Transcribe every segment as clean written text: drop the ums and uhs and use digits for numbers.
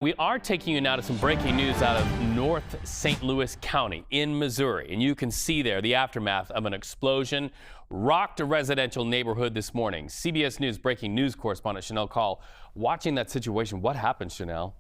We are taking you now to some breaking news out of North St. Louis County in Missouri. And you can see there the aftermath of an explosion rocked a residential neighborhood this morning. CBS News breaking news correspondent Shanelle Kaul watching that situation. What happened, Shanelle?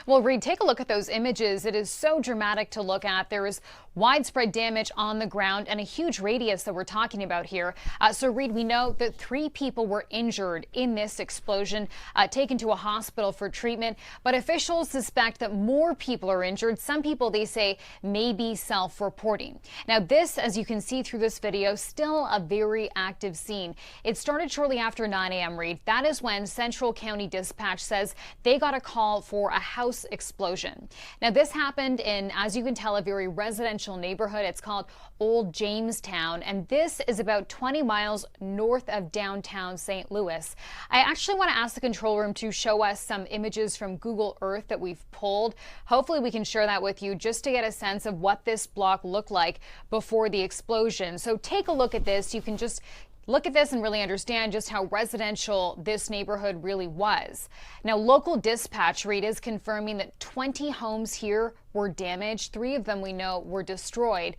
Well, Reed, take a look at those images. It is so dramatic to look at. There is widespread damage on the ground and a huge radius that we're talking about here. So, Reed, we know that 3 people were injured in this explosion, taken to a hospital for treatment. But officials suspect that more people are injured. Some people, they say, may be self-reporting. Now, this, as you can see through this video, still a very active scene. It started shortly after 9 a.m., Reed. That is when Central County Dispatch says they got a call for a house explosion. Now, this happened in, as you can tell, a very residential neighborhood. It's called Old Jamestown, and this is about 20 miles north of downtown St. Louis. I actually want to ask the control room to show us some images from Google Earth that we've pulled. Hopefully we can share that with you just to get a sense of what this block looked like before the explosion. So take a look at this. You can just look at this and really understand just how residential this neighborhood really was. Now, local dispatch, Reed, is confirming that 20 homes here were damaged. 3 of them we know were destroyed.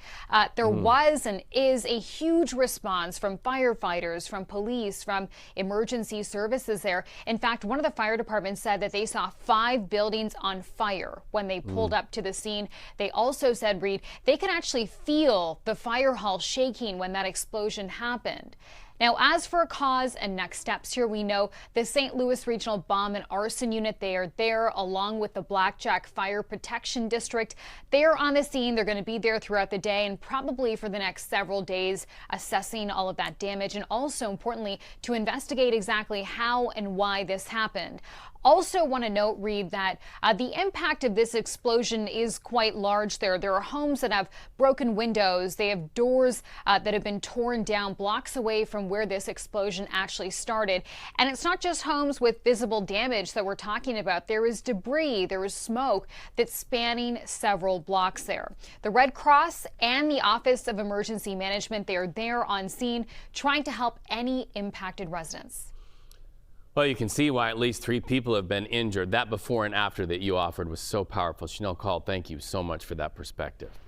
There was and is a huge response from firefighters, from police, from emergency services there. In fact, one of the fire departments said that they saw 5 buildings on fire when they pulled up to the scene. They also said, Reed, they could actually feel the fire hall shaking when that explosion happened. Now, as for a cause and next steps here, we know the St. Louis Regional Bomb and Arson Unit, they are there along with the Blackjack Fire Protection District. They are on the scene. They're going to be there throughout the day and probably for the next several days assessing all of that damage and also importantly to investigate exactly how and why this happened. Also want to note, Reed, that the impact of this explosion is quite large there. There are homes that have broken windows. They have doors that have been torn down blocks away from where this explosion actually started. And it's not just homes with visible damage that we're talking about. There is debris, there is smoke that's spanning several blocks there. The Red Cross and the Office of Emergency Management, they are there on scene trying to help any impacted residents. Well, you can see why at least 3 people have been injured. That before and after that you offered was so powerful. Shanelle Kaul, thank you so much for that perspective.